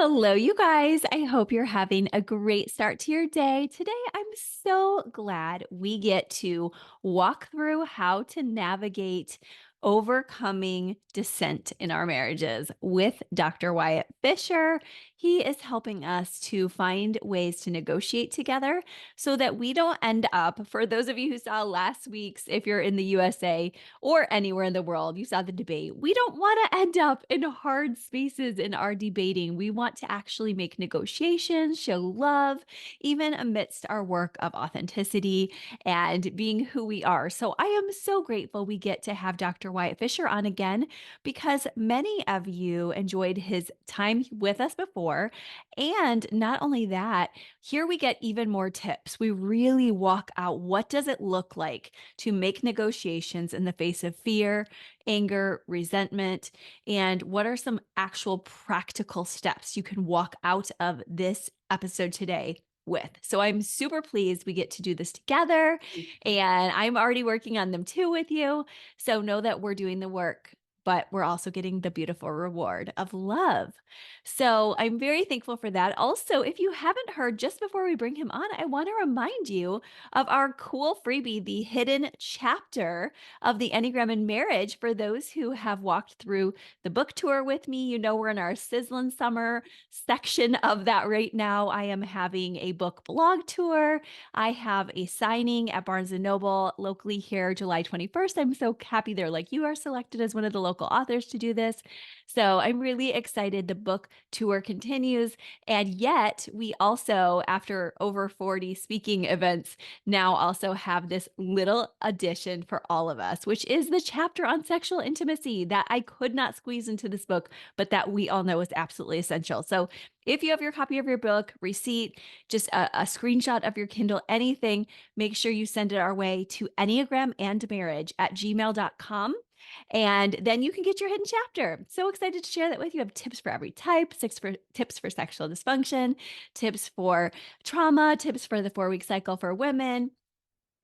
Hello, you guys. I hope you're having a great start to your day. Today, I'm so glad we get to walk through how to navigate overcoming dissent in our marriages with Dr. Wyatt Fisher. He is helping us to find ways to negotiate together so that we don't end up, for those of you who saw last week's, if you're in the USA or anywhere in the world, you saw the debate. We don't want to end up in hard spaces in our debating. We want to actually make negotiations, show love, even amidst our work of authenticity and being who we are. So I am so grateful we get to have Dr. Wyatt Fisher on again because many of you enjoyed his time with us before. And not only that, here we get even more tips. We really walk out what does it look like to make negotiations in the face of fear, anger, resentment, and what are some actual practical steps you can walk out of this episode today with. So I'm super pleased we get to do this together, and I'm already working on them too with you. So know that we're doing the work, but we're also getting the beautiful reward of love. So I'm very thankful for that. Also, if you haven't heard, just before we bring him on, I want to remind you of our cool freebie, the hidden chapter of the Enneagram in Marriage. For those who have walked through the book tour with me, you know we're in our sizzling summer section of that right now. I am having a book blog tour. I have a signing at Barnes& Noble locally here July 21st. I'm so happy they're like, you are selected as one of the local authors to do this. So I'm really excited. The book tour continues. And yet we also, after over 40 speaking events, now also have this little addition for all of us, which is the chapter on sexual intimacy that I could not squeeze into this book, but that we all know is absolutely essential. So if you have your copy of your book, receipt, just a screenshot of your Kindle, anything, make sure you send it our way to enneagramandmarriage@gmail.com. And then you can get your hidden chapter. So excited to share that with you. I have tips for every type, tips for sexual dysfunction, tips for trauma, tips for the 4-week cycle for women,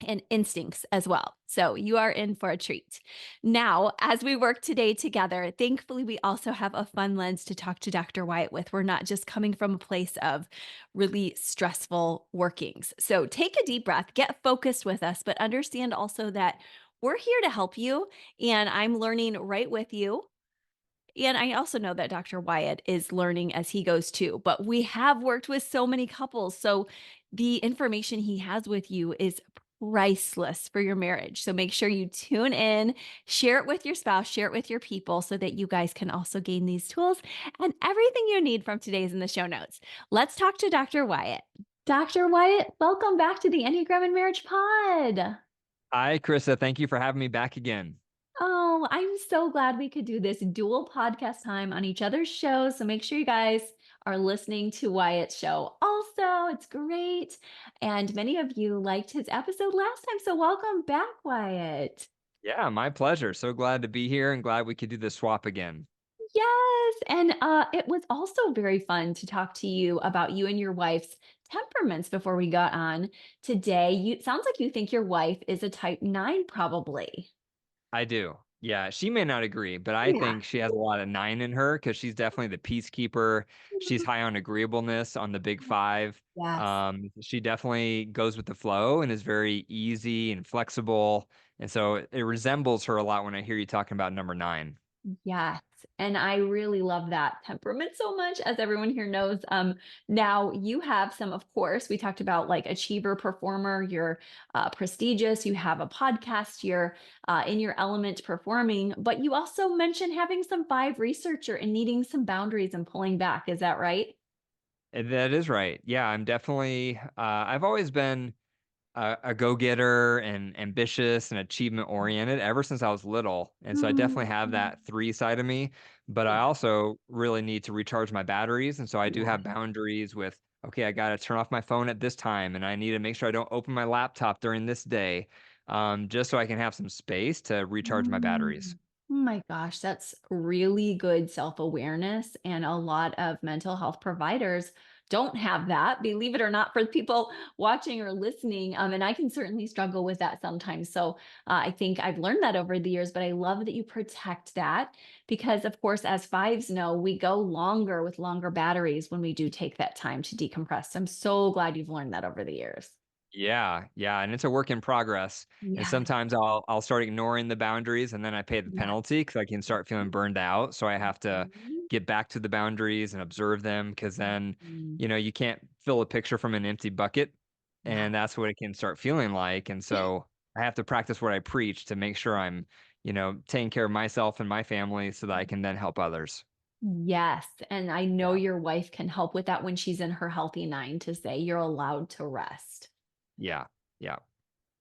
and instincts as well. So you are in for a treat. Now, as we work today together, thankfully, we also have a fun lens to talk to Dr. Wyatt with. We're not just coming from a place of really stressful workings. So take a deep breath, get focused with us, but understand also that we're here to help you. And I'm learning right with you. And I also know that Dr. Wyatt is learning as he goes too, but we have worked with so many couples. So the information he has with you is priceless for your marriage. So make sure you tune in, share it with your spouse, share it with your people so that you guys can also gain these tools and everything you need from today's in the show notes. Let's talk to Dr. Wyatt. Dr. Wyatt, welcome back to the Enneagram and Marriage Pod. Hi, Krista. Thank you for having me back again. Oh, I'm so glad we could do this dual podcast time on each other's shows. So make sure you guys are listening to Wyatt's show. Also, it's great. And many of you liked his episode last time. So welcome back, Wyatt. Yeah, my pleasure. So glad to be here and glad we could do this swap again. Yes. And it was also very fun to talk to you about you and your wife's temperaments before we got on today. You sounds like you think your wife is a type 9, probably. I do. Yeah, she may not agree, but I Yeah. think she has a lot of nine in her because she's definitely the peacekeeper. She's high on agreeableness on the big five. Yes. She definitely goes with the flow and is very easy and flexible. And so it resembles her a lot when I hear you talking about number nine. Yes. And I really love that temperament so much, as everyone here knows. Now you have some, of course, we talked about like achiever, performer, you're prestigious, you have a podcast, you're in your element performing, but you also mentioned having some 5 researcher and needing some boundaries and pulling back. Is that right? That is right. Yeah, I'm definitely, I've always been a go-getter and ambitious and achievement oriented ever since I was little. And so I definitely have Mm. that three side of me, but I also really need to recharge my batteries. And so I do Yeah. have boundaries with, okay, I got to turn off my phone at this time and I need to make sure I don't open my laptop during this day, just so I can have some space to recharge my Mm. batteries. Oh my gosh, that's really good self-awareness, and a lot of mental health providers don't have that, believe it or not, for people watching or listening. And I can certainly struggle with that sometimes. So I think I've learned that over the years, but I love that you protect that because, of course, as fives know, we go longer with longer batteries when we do take that time to decompress. So I'm so glad you've learned that over the years. Yeah, yeah, and it's a work in progress. And Yeah. sometimes I'll start ignoring the boundaries and then I pay the Yeah. penalty because I can start feeling burned out. So I have to Mhm. get back to the boundaries and observe them because then, Mhm. you can't fill a picture from an empty bucket. Yeah. And that's what it can start feeling like. And so I have to practice what I preach to make sure I'm, taking care of myself and my family so that I can then help others. Yes, and I know Yeah. your wife can help with that when she's in her healthy 9 to say, "You're allowed to rest." Yeah. Yeah.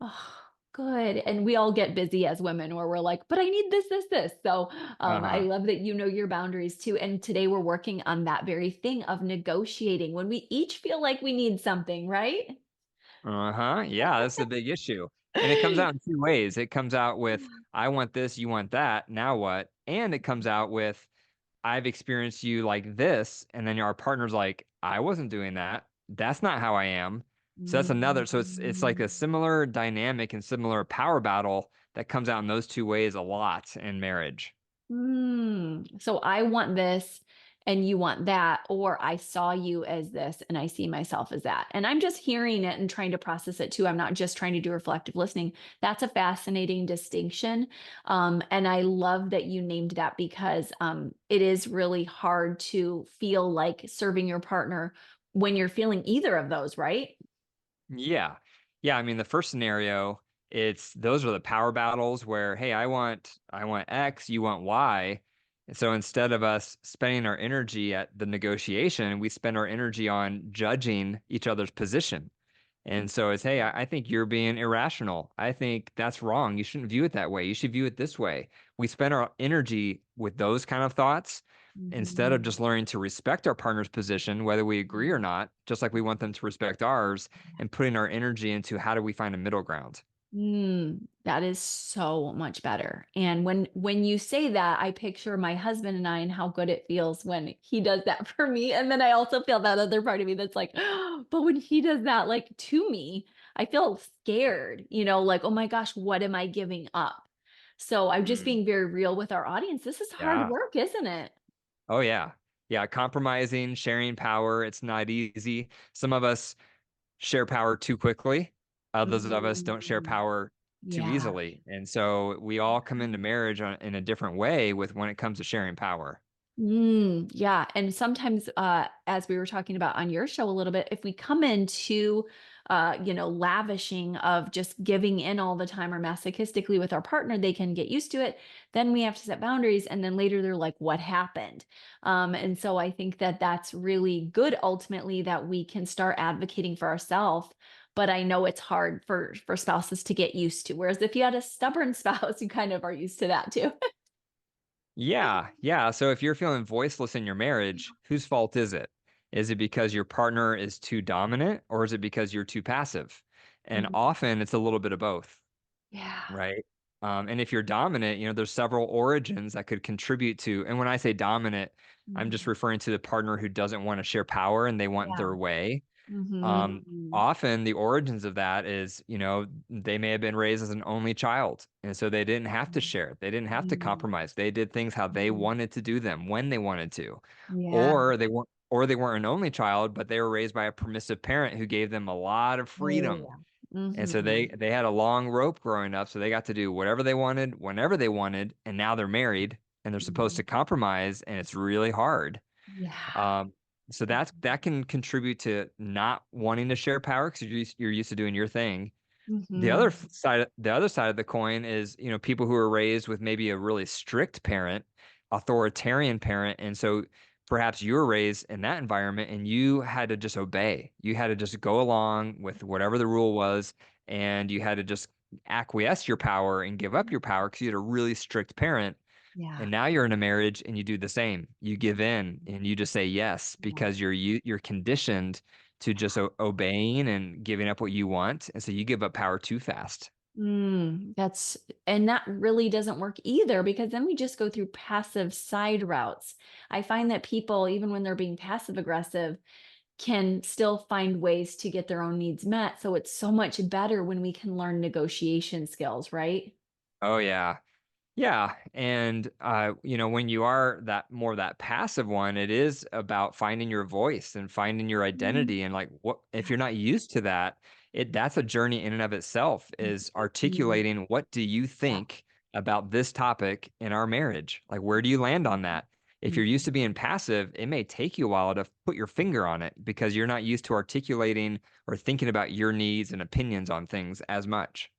Oh, good, and we all get busy as women where we're like, "But I need this, this, this." So, I Uh-huh. love that you know your boundaries too, and today we're working on that very thing of negotiating when we each feel like we need something, right? Uh-huh. Yeah, that's the big issue. And it comes out in two ways. It comes out with, I want this, you want that. Now what? And it comes out with, I've experienced you like this. And then our partner's like, I wasn't doing that. That's not how I am. So that's another. So it's like Mm. a similar dynamic and similar power battle that comes out in those two ways a lot in marriage. So I want this and you want that, or I saw you as this and I see myself as that. And I'm just hearing it and trying to process it too. I'm not just trying to do reflective listening. That's a fascinating distinction. And I love that you named that because it is really hard to feel like serving your partner when you're feeling either of those, right? Yeah. Yeah, I mean, the first scenario, it's those are the power battles where, hey, I want X, you want Y. And so instead of us spending our energy at the negotiation, we spend our energy on judging each other's position. And so it's, hey, I think you're being irrational. I think that's wrong. You shouldn't view it that way. You should view it this way. We spend our energy with those kind of thoughts instead of Mhm. just learning to respect our partner's position, whether we agree or not, just like we want them to respect ours, and putting our energy into how do we find a middle ground. That is so much better. And when you say that, I picture my husband and I and how good it feels when he does that for me. And then I also feel that other part of me that's like, but when he does that like to me, I feel scared, like, oh my gosh, what am I giving up? So I'm just Mm, being very real with our audience. This is hard yeah. work, isn't it? Oh, yeah. Yeah. Compromising, sharing power. It's not easy. Some of us share power too quickly. Others of us don't share Mm, power too yeah. easily. And so we all come into marriage in a different way with when it comes to sharing power. Yeah. And sometimes, as we were talking about on your show a little bit, if we come into, lavishing of just giving in all the time or masochistically with our partner, they can get used to it. Then we have to set boundaries. And then later they're like, what happened? And so I think that that's really good ultimately that we can start advocating for ourselves. But I know it's hard for spouses to get used to. Whereas if you had a stubborn spouse, you kind of are used to that too. Yeah, yeah. So if you're feeling voiceless in your marriage, whose fault is it? Is it because your partner is too dominant or is it because you're too passive? And Mhm. often it's a little bit of both, Yeah. right? And if you're dominant, there's several origins that could contribute to, and when I say dominant, I'm just Mhm. referring to the partner who doesn't want to share power and they want Yeah. their way. Mhm. Often the origins of that is, they may have been raised as an only child. And so they didn't have to share. They didn't have to Mhm. compromise. They did things how they Mhm. wanted to do them when they wanted to. Yeah. Or they weren't an only child, but they were raised by a permissive parent who gave them a lot of Oh, freedom. yeah. And so they Mhm. they had a long rope growing up, so they got to do whatever they wanted, whenever they wanted, and now they're married and they're supposed Mhm. to compromise, and it's really hard. Yeah. Um, so that can contribute to not wanting to share power because you're used to doing your thing. Mhm. The other side of the coin is, people who are raised with maybe a really strict parent, authoritarian parent, and so perhaps you were raised in that environment and you had to just obey. You had to just go along with whatever the rule was, and you had to just acquiesce your power and give up your power because you had a really strict parent. Yeah. And now you're in a marriage and you do the same. You give in and you just say yes Yeah. because you're conditioned to just obeying and giving up what you want. And so you give up power too fast. That's and that really doesn't work either because then we just go through passive side routes. I find that people, even when they're being passive aggressive, can still find ways to get their own needs met. So it's so much better when we can learn negotiation skills, right? Oh yeah. Yeah, and when you are that more of that passive one, it is about finding your voice and finding your Mm, identity and like what if yeah. you're not used to that, that's a journey in and of itself is Mhm. articulating what do you Yeah. think about this topic in our marriage? Like where do you land on that? If you're used to being passive, it may take you a while to put your finger on it because you're not used to articulating or thinking about your needs and opinions on things as much.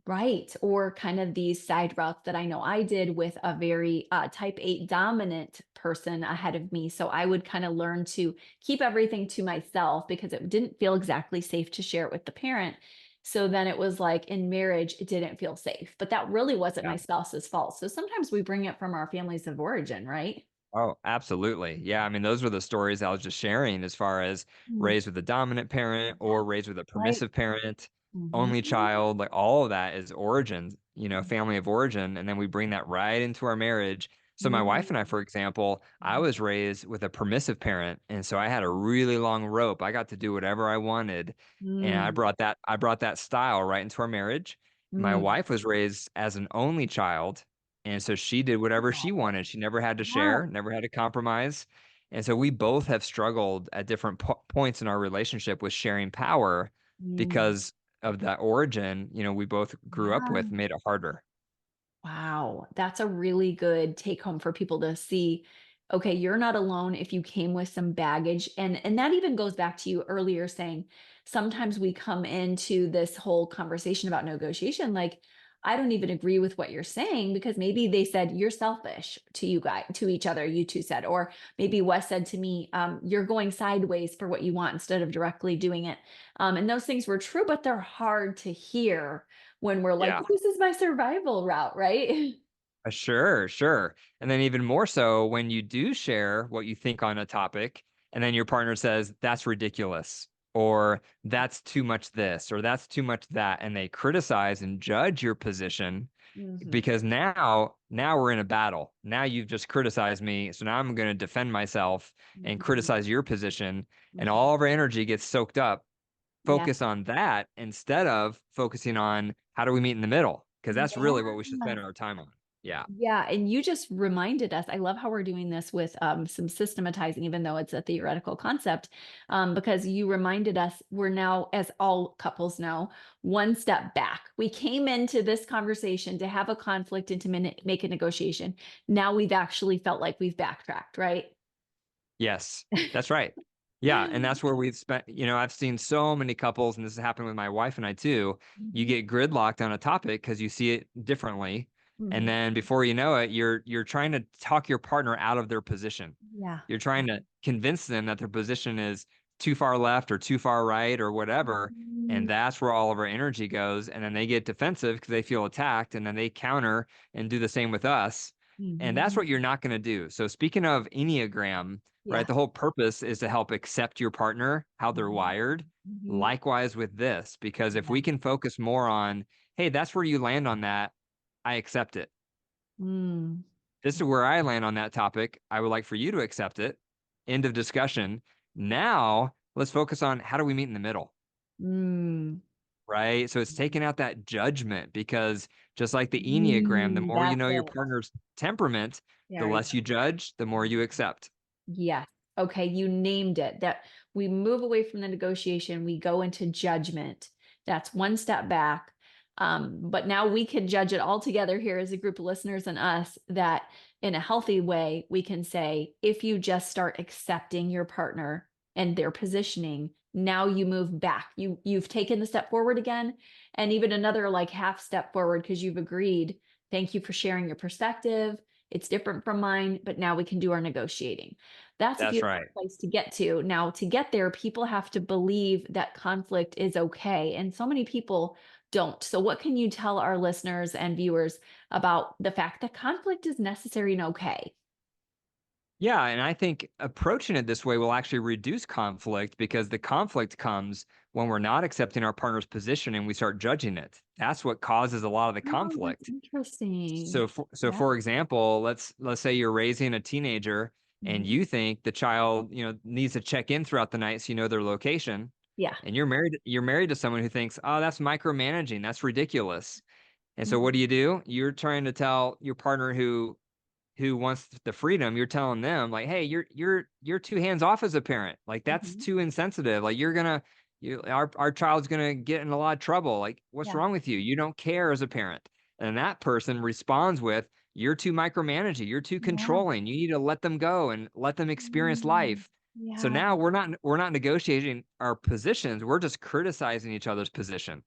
Right. Or kind of these side routes that I know I did with a very type 8 dominant person ahead of me. So I would kind of learn to keep everything to myself because it didn't feel exactly safe to share it with the parent. So then it was like in marriage, it didn't feel safe, but that really wasn't my spouse's fault. So sometimes we bring it from our families of origin, right? Oh, absolutely. Yeah, I mean, those were the stories I was just sharing as far as Mm, raised with a dominant parent or raised with a right. permissive parent, only Mhm. child, like all of that is origin, family of origin. And then we bring that right into our marriage. So my wife and I, Mm, for example, I was raised with a permissive parent. And so I had a really long rope. I got to do whatever I wanted. And I mm, brought that, I brought that style right into our marriage. My mm. wife was raised as an only child. And so she did whatever she Wow. wanted. She never had to Yeah. share, never had to compromise. And so we both have struggled at different points in our relationship with sharing power Mm, because of that origin, we both grew up with yeah. made it harder. Wow, that's a really good take home for people to see. Okay, you're not alone if you came with some baggage. And that even goes back to you earlier saying sometimes we come into this whole conversation about negotiation like I don't even agree with what you're saying because maybe they said you're selfish to you guys to each other, you two said, or maybe Wes said to me, you're going sideways for what you want instead of directly doing it. And those things were true, but they're hard to hear when we're like, Yeah. this is my survival route, right? Sure, sure. And then even more so when you do share what you think on a topic, and then your partner says, that's ridiculous, or that's too much this, or that's too much that, and they criticize and judge your position Mhm, because now we're in a battle. Now you've just criticized me, so now I'm going to defend myself and mhm, criticize your position, and mhm. all of our energy gets soaked up. Yeah. Focus on that instead of focusing on how do we meet in the middle? Because that's really what we should Yeah. spend our time on. Yeah. Yeah, and you just reminded us. I love how we're doing this with some systematizing, even though it's a theoretical concept, because you reminded us we're now, as all couples know, one step back. We came into this conversation to have a conflict and to make a negotiation. Now we've actually felt like we've backtracked, right? Yes, that's right. Yeah, and that's where we've spent, I've seen so many couples, and this has happened with my wife and I too. You Mhm, get gridlocked on a topic because you see it differently. And mhm. then before you know it, you're trying to talk your partner out of their position. Yeah. You're trying to convince them that their position is too far left or too far right or whatever. And Mhm, that's where all of our energy goes. And then they get defensive because they feel attacked. And then they counter and do the same with us. And that's mhm. what you're not going to do. So, speaking of Enneagram, right, Yeah. the whole purpose is to help accept your partner, how they're Mhm, wired. mhm. Likewise with this, because if Yeah. we can focus more on, hey, that's where you land on that, I accept it. Mm. This is where I land on that topic. I would like for you to accept it. End of discussion. Now, let's focus on how do we meet in the middle, Mm. right? So it's taking out that judgment because just like the Enneagram, the more you That's know your it. partner's temperament, the There you less you judge, the more you accept. Yes. Okay, you named it. That we move away from the negotiation, we go into judgment. That's one step back. But now we can judge it all together here as a group of listeners and us that in a healthy way, we can say, if you just start accepting your partner and their positioning, now you move back. You've taken the step forward again, and even another like half step forward because you've agreed. Thank you for sharing your perspective. It's different from mine, but now we can do our negotiating. That's a That's beautiful right. place to get to. Now, to get there, people have to believe that conflict is okay. And so many people don't. So, what can you tell our listeners and viewers about the fact that conflict is necessary and okay? Yeah, and I think approaching it this way will actually reduce conflict because the conflict comes when we're not accepting our partner's position and we start judging it. that's what causes a lot of the Oh, that's conflict. interesting. So Yeah. for example, let's say you're raising a teenager and Mhm. you think the child, needs to check in throughout the night so you know their location. Yeah. And you're married to someone who thinks, "Oh, that's micromanaging. That's ridiculous." And so what Mhm. do? You're trying to tell your partner who wants the freedom, you're telling them like, "Hey, you're too hands off as a parent. Like that's Mhm. too insensitive. Like our child's gonna get in a lot of trouble. Like what's Yeah. wrong with you? You don't care as a parent." And that person responds with, "You're too micromanaging. You're too Yeah. controlling. You need to let them go and let them experience Mm. life." So Yeah. now we're not negotiating our positions. We're just criticizing each other's position.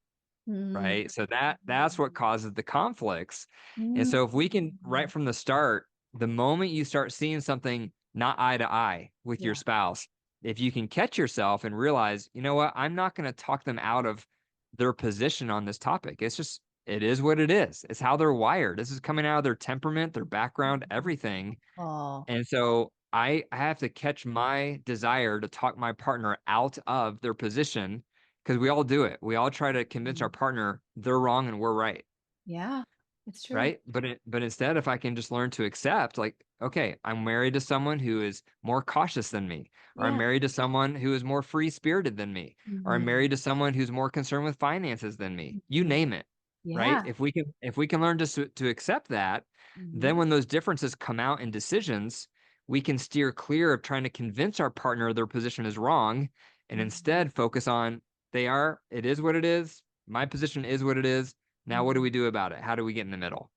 Mm. Right? So that's what causes the conflicts. And Mm. so if we can right from the start, the moment you start seeing something not eye to eye with your Yeah. spouse, if you can catch yourself and realize, you know what, I'm not going to talk them out of their position on this topic. It is what it is. It's how they're wired. This is coming out of their temperament, their background, everything. Oh. And so I have to catch my desire to talk my partner out of their position because we all do it. We all try to convince our Mm. partner they're wrong and we're right, Yeah. It's true. right? But instead, if I can just learn to accept, like, okay, I'm married to someone who is more cautious than me, or I'm Yeah. married to someone who is more free spirited than me, or I'm Mhm. married to someone who's more concerned with finances than me. You Mhm. name it, right? Yeah. If we can learn to accept that, then Mhm. when those differences come out in decisions, we can steer clear of trying to convince our partner their position is wrong, and Mhm. instead focus on it is what it is. My position is what it is. Now, what do Mhm. we do about it? How do we get in the middle?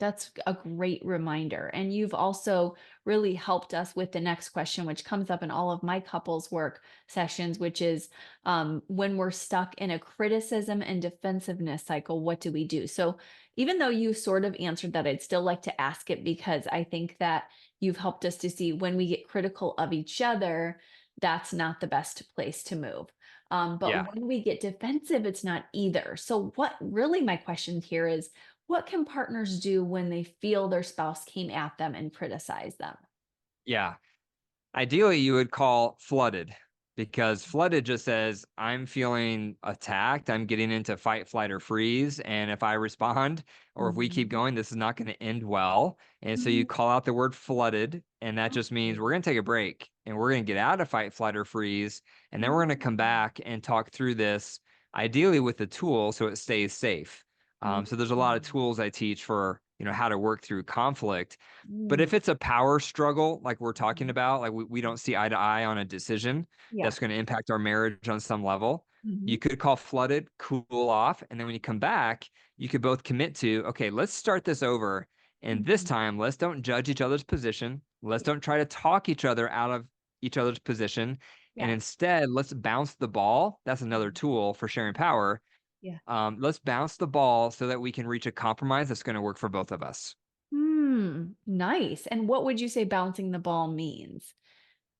That's a great reminder. And you've also really helped us with the next question, which comes up in all of my couples work sessions, which is when we're stuck in a criticism and defensiveness cycle, what do we do? So, even though you sort of answered that, I'd still like to ask it because I think that you've helped us to see when we get critical of each other, that's not the best place to move. But Yeah. when we get defensive, it's not either. So, what really my question here is, what can partners do when they feel their spouse came at them and criticized them? Yeah. Ideally, you would call flooded because flooded just says, I'm feeling attacked. I'm getting into fight, flight, or freeze. And if I respond or if we keep Mhm. going, this is not going to end well. And so you Mm, call out the word flooded. And that just means okay. we're going to take a break and we're going to get out of fight, flight, or freeze. And then we're going to come Mm, back and talk through this, ideally with the tool so it stays safe. So there's a lot of mm, tools I teach for, how to work through conflict. But mm, if it's a power struggle, like we're talking mhm. about, like we don't see eye to eye on a decision Yeah. that's going to impact our marriage on some level, you Mhm. could call flooded, cool off. And then when you come back, you could both commit to, okay, let's start this over. And this Mhm. time, let's don't judge each other's position. Let's Yeah. don't try to talk each other out of each other's position. And Yeah. instead, let's bounce the ball. That's another Mhm. tool for sharing power. Yeah. Let's bounce the ball so that we can reach a compromise that's going to work for both of us. Nice. And what would you say bouncing the ball means?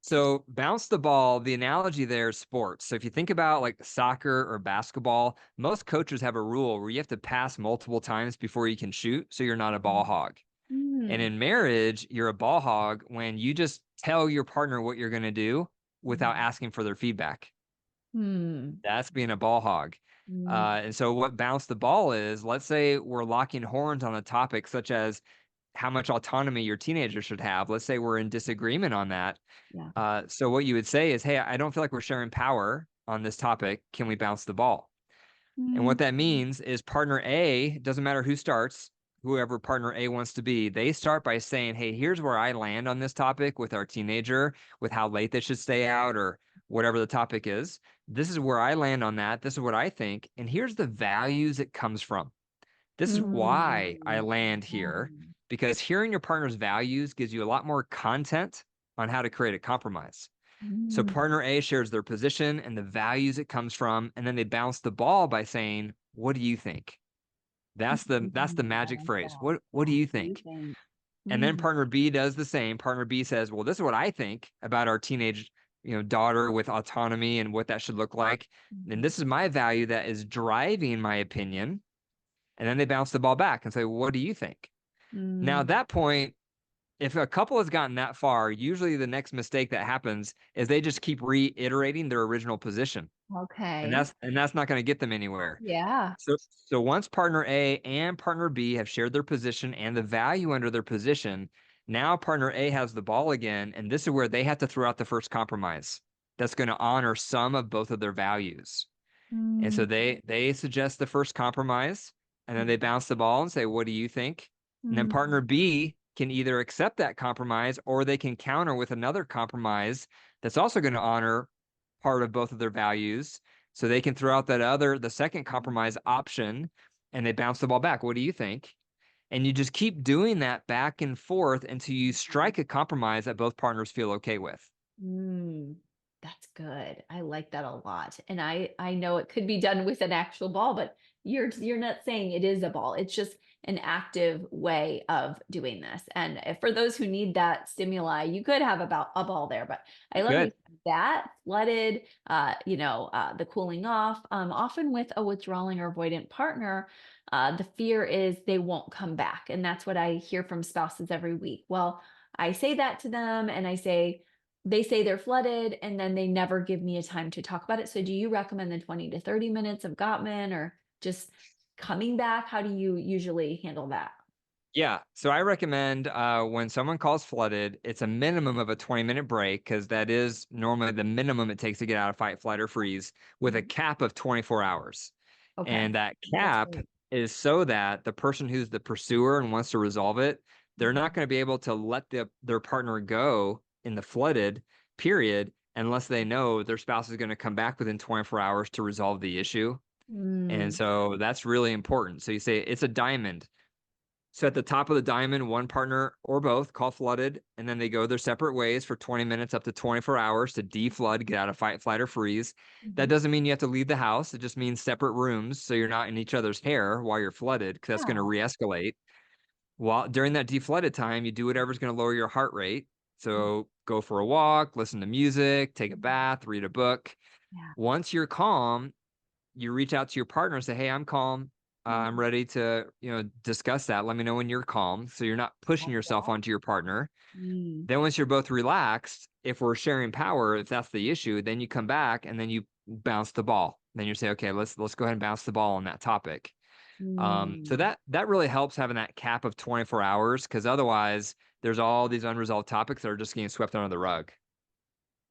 So bounce the ball, the analogy there is sports. So if you think about like soccer or basketball, most coaches have a rule where you have to pass multiple times before you can shoot, so you're not a ball Mhm. hog. And Mm. in marriage, you're a ball hog when you just tell your partner what you're going to do without Mhm. asking for their feedback. Hmm. That's being a ball hog. Mm. And so what bounce the ball is, let's say we're locking horns on a topic such as how much autonomy your teenager should have. Let's say we're in disagreement on that. Yeah. So what you would say is, hey, I don't feel like we're sharing power on this topic. Can we bounce the ball? And what Mm. that means is partner A, doesn't matter who starts, whoever partner A wants to be, they start by saying, hey, here's where I land on this topic with our teenager, with how late they should stay out or whatever the topic is. This is where I land on that. This is what I think. And here's the values it comes from. This is why I Mm. land here, because hearing your partner's values gives you a lot more content on how to create a compromise. So Mm. partner A shares their position and the values it comes from, and then they bounce the ball by saying, "What do you think?" That's the I magic like phrase. that. What do Yeah. you What do you think? think? And then Mm. partner B does the same. Partner B says, "Well, this is what I think about our teenage, daughter with autonomy and what that should look like. And Mhm. this is my value that is driving my opinion." And then they bounce the ball back and say, "What do you think?" Now, at Mm. that point, if a couple has gotten that far, usually the next mistake that happens is they just keep reiterating their original position. And Okay. that's not going to get them anywhere. Yeah. So once partner A and partner B have shared their position and the value under their position, now partner A has the ball again, and this is where they have to throw out the first compromise that's going to honor some of both of their values. And so Mm, they suggest the first compromise, and then they bounce the ball and say, "What do you think?" And then mm, partner B can either accept that compromise or they can counter with another compromise that's also going to honor part of both of their values. So they can throw out the second compromise option, and they bounce the ball back. What do you think? And you just keep doing that back and forth until you strike a compromise that both partners feel okay with. mm. That's good. I like that a lot. And I know it could be done with an actual ball, but you're not saying it is a ball. It's just an active way of doing this. And for those who need that stimuli, you could have about a ball there. But I love you Good. said that flooded, the cooling off. Often with a withdrawing or avoidant partner, the fear is they won't come back, and that's what I hear from spouses every week. Well, I say that to them, and I say they say they're flooded, and then they never give me a time to talk about it. So do you recommend the 20 to 30 minutes of Gottman or just coming back? How do you usually handle that? Yeah. So I recommend when someone calls flooded, it's a minimum of a 20-minute break because that is normally the minimum it takes to get out of fight, flight, or freeze with a Mhm. cap of 24 hours. Okay. And that That's cap great. is so that the person who's the pursuer and wants to resolve it, they're not Mhm. going to be able to let their partner go in the flooded period unless they know their spouse is going to come back within 24 hours to resolve the issue. And Mm, so that's really important. So you say it's a diamond. So at the top of the diamond, one partner or both call flooded, and then they go their separate ways for 20 minutes up to 24 hours to deflood, get out of fight, flight, or freeze. That mhm. doesn't mean you have to leave the house. It just means separate rooms so you're not in each other's hair while you're flooded, because that's going to Yeah. re-escalate. While during that deflooded time, you do whatever's going to lower your heart rate. Mm, So go for a walk, listen to music, take a mhm. bath, read a book. Yeah. Once you're calm, you reach out to your partner and say, "Hey, I'm calm. I'm Mm, ready to, discuss that. Let me know when you're calm." So you're not pushing love yourself that. onto your partner. Mm, Then once you're both relaxed, if we're sharing power, if that's the issue, then you come back and then you bounce the ball. Then you say, "Okay, let's go ahead and bounce the ball on that topic." So mm. that really helps having that cap of 24 hours because otherwise there's all these unresolved topics that are just getting swept under the rug.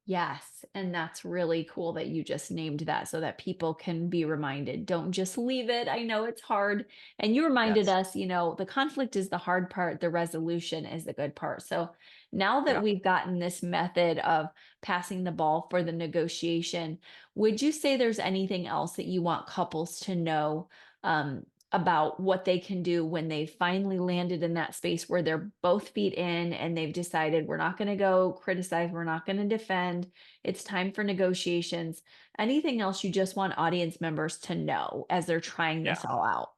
Yes, and that's really cool that you just named that so that people can be reminded. Don't just leave it. I know it's hard. And you reminded Yes. us, the conflict is the hard part, the resolution is the good part. So now that Yeah. we've gotten this method of passing the ball for the negotiation, would you say there's anything else that you want couples to know about what they can do when they finally landed in that space where they're both feet in and they've decided we're not going to go criticize, we're not going to defend, it's time for negotiations? Anything else you just want audience members to know as they're trying Yeah. this all out?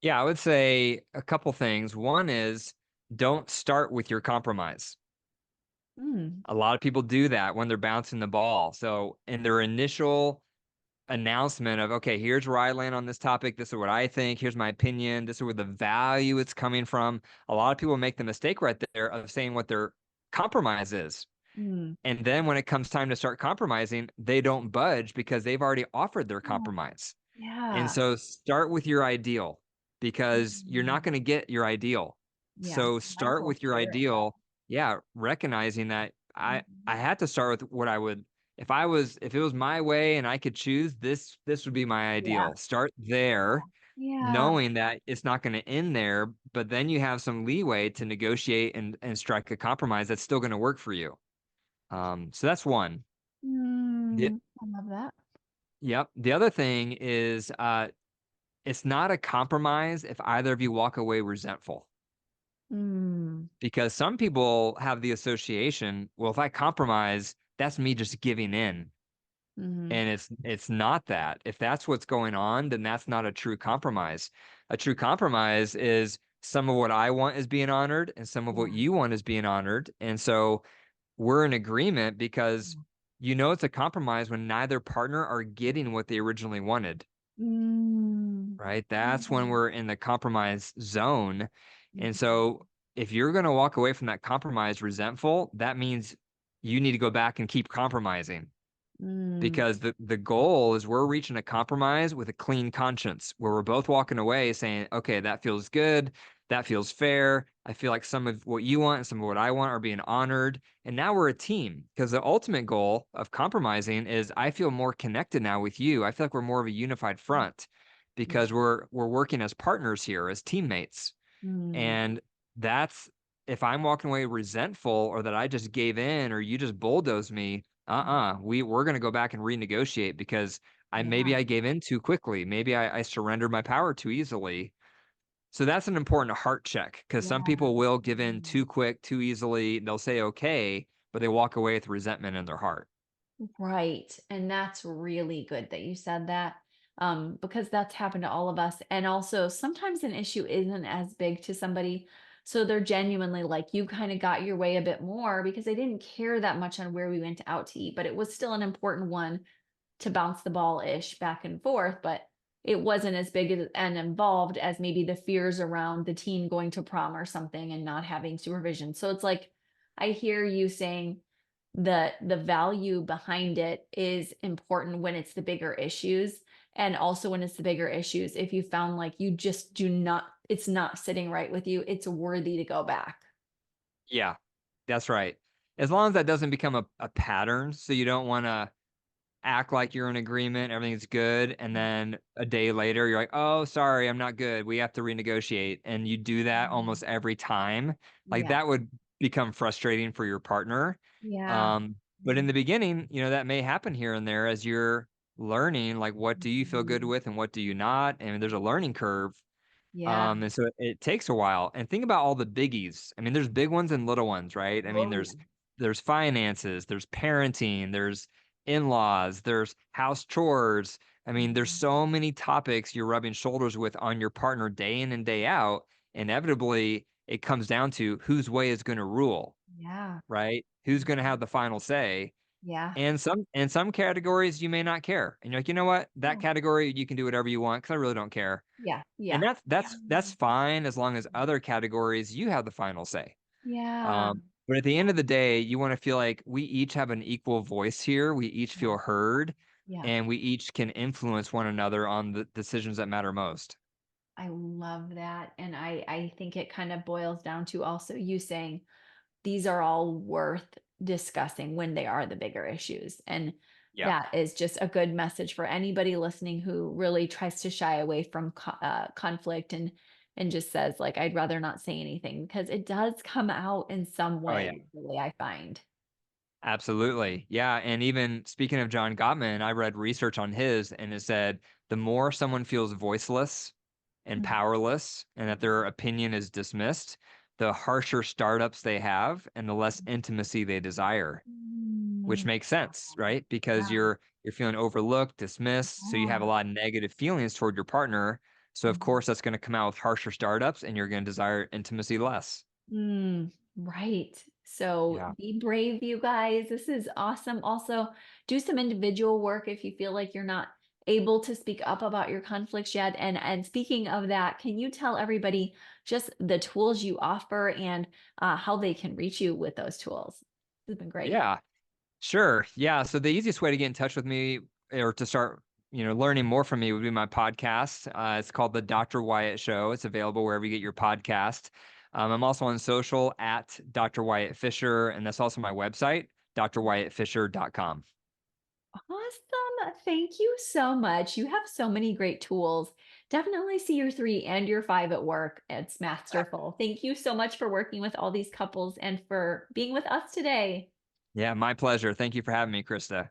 Yeah, I would say a couple things. One is don't start with your compromise. Mm, A lot of people do that when they're bouncing the ball. So, in their initial announcement of, okay, here's where I land on this topic. This is what I think. Here's my opinion. This is where the value it's coming from. A lot of people make the mistake right there of saying what their compromise is. mm. And then when it comes time to start compromising, they don't budge because they've already offered their Oh, compromise. And yeah. so start with your ideal because you're not Mm. going to get your ideal. Yes, So I start will with your share that. ideal. Yeah, recognizing that I Mhm. had to start with what I would if it was my way and I could choose this would be my Yeah. ideal. Start there, Yeah. knowing that it's not going to end there, but then you have some leeway to negotiate and strike a compromise that's still going to work for you. So that's one. The, I love that. yep. The other thing is it's not a compromise if either of you walk away resentful. Mm, Because some people have the association, well, if I compromise, that's me just giving in. mhm. And it's not that. If that's what's going on, then that's not a true compromise. A true compromise is some of what I want is being honored and some of what Yeah. you want is being honored. And so we're in agreement because it's a compromise when neither partner are getting what they originally wanted. Mm. Right? That's when Yeah. we're in the compromise zone. And Mhm. so if you're going to walk away from that compromise resentful, that means you need to go back and keep compromising, Mm, because the goal is we're reaching a compromise with a clean conscience where we're both walking away saying, okay, that feels good, that feels fair, I feel like some of what you want and some of what I want are being honored, and now we're a team, because the ultimate goal of compromising is I feel more connected now with you, I feel like we're more of a unified front yeah. because we're working as partners here, as teammates. Mm, And that's, if I'm walking away resentful or that I just gave in or you just bulldozed me, we're gonna go back and renegotiate because yeah. maybe I gave in too quickly. Maybe I surrendered my power too easily. So that's an important heart check because some Yeah. people will give in too Mm. quick, too easily. They'll say okay, but they walk away with resentment in their heart. Right. And that's really good that you said that, because that's happened to all of us. And also, sometimes an issue isn't as big to somebody. So they're genuinely like, you kind of got your way a bit more because they didn't care that much on where we went out to eat, but it was still an important one to bounce the ball ish back and forth. But it wasn't as big and involved as maybe the fears around the teen going to prom or something and not having supervision. So it's like, I hear you saying, the value behind it is important when it's the bigger issues, and also when it's the bigger issues, if you found like you just do not, it's not sitting right with you, it's worthy to go back. Yeah, that's right. As long as that doesn't become a pattern, so you don't want to act like you're in agreement, everything's good, and then a day later you're like, "Oh, sorry, I'm not good. We have to renegotiate." And you do that Mhm. almost every time. Like Yeah. that would become frustrating for your partner. Yeah. But in the beginning, that may happen here and there as you're learning, like what do you feel good Mhm. with and what do you not? And there's a learning curve. Yeah. And so it takes a while. And think about all the biggies. I mean, there's big ones and little ones, right? I mean, Oh, yeah. there's finances, there's parenting, there's in-laws, there's house chores. I mean, there's Mhm. so many topics you're rubbing shoulders with on your partner day in and day out. Inevitably, it comes down to whose way is going to rule, Yeah. right? Who's going to Mhm. have the final say? Yeah. And some categories you may not care. And you're like, you know what? That Yeah. category you can do whatever you want because I really don't care. Yeah. And Yeah. that's fine as long as other categories, you have the final say. Yeah. But at the end of the day, you wanna feel like we each have an equal voice here, we each Yeah. feel heard, Yeah. and we each can influence one another on the decisions that matter most. I love that. And I think it kind of boils down to also you saying these are all worth discussing when they are the bigger issues. And Yeah. that is just a good message for anybody listening who really tries to shy away from conflict and just says like I'd rather not say anything because it does come out in some Oh, yeah. way, the way I find. Absolutely. Yeah, and even speaking of John Gottman, I read research on his, and it said the more someone feels voiceless and Mhm. powerless and that their opinion is dismissed, the harsher startups they have and the less intimacy they desire, which Mm. makes sense, right? Because Yeah. you're feeling overlooked, dismissed, so you have a Yeah. lot of negative feelings toward your partner. So of Mhm. course that's going to come out with harsher startups and you're going to desire intimacy less. Right. So Yeah. be brave, you guys. This is awesome. Also, do some individual work if you feel like you're not able to speak up about your conflicts yet. And speaking of that, can you tell everybody just the tools you offer and how they can reach you with those tools? This has been great. Yeah. Sure. Yeah. So the easiest way to get in touch with me or to start, learning more from me would be my podcast. It's called The Dr. Wyatt Show. It's available wherever you get your podcast. I'm also on social at Dr. Wyatt Fisher, and that's also my website, drwyattfisher.com. Awesome. Thank you so much. You have so many great tools. Definitely see your 3 and your 5 at work. It's masterful. Thank you so much for working with all these couples and for being with us today. Yeah, my pleasure. Thank you for having me, Krista.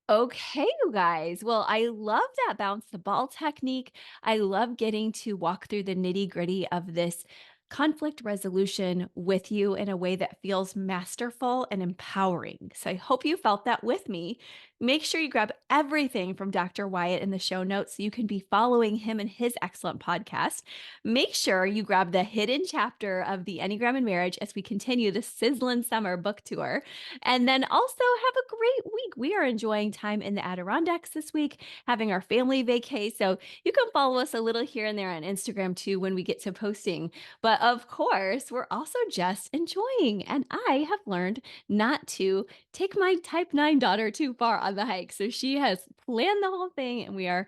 Okay, you guys. Well, I love that bounce the ball technique. I love getting to walk through the nitty gritty of this conflict resolution with you in a way that feels masterful and empowering. So I hope you felt that with me. Make sure you grab everything from Dr. Wyatt in the show notes so you can be following him and his excellent podcast. Make sure you grab the hidden chapter of the Enneagram in Marriage as we continue the sizzling summer book tour. And then also have a great week. We are enjoying time in the Adirondacks this week, having our family vacay. So you can follow us a little here and there on Instagram too when we get to posting. But of course, we're also just enjoying. And I have learned not to take my type 9 daughter too far on the hike. So she has planned the whole thing, and we are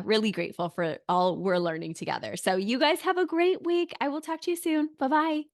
really grateful for all we're learning together. So you guys have a great week. I will talk to you soon. Bye bye.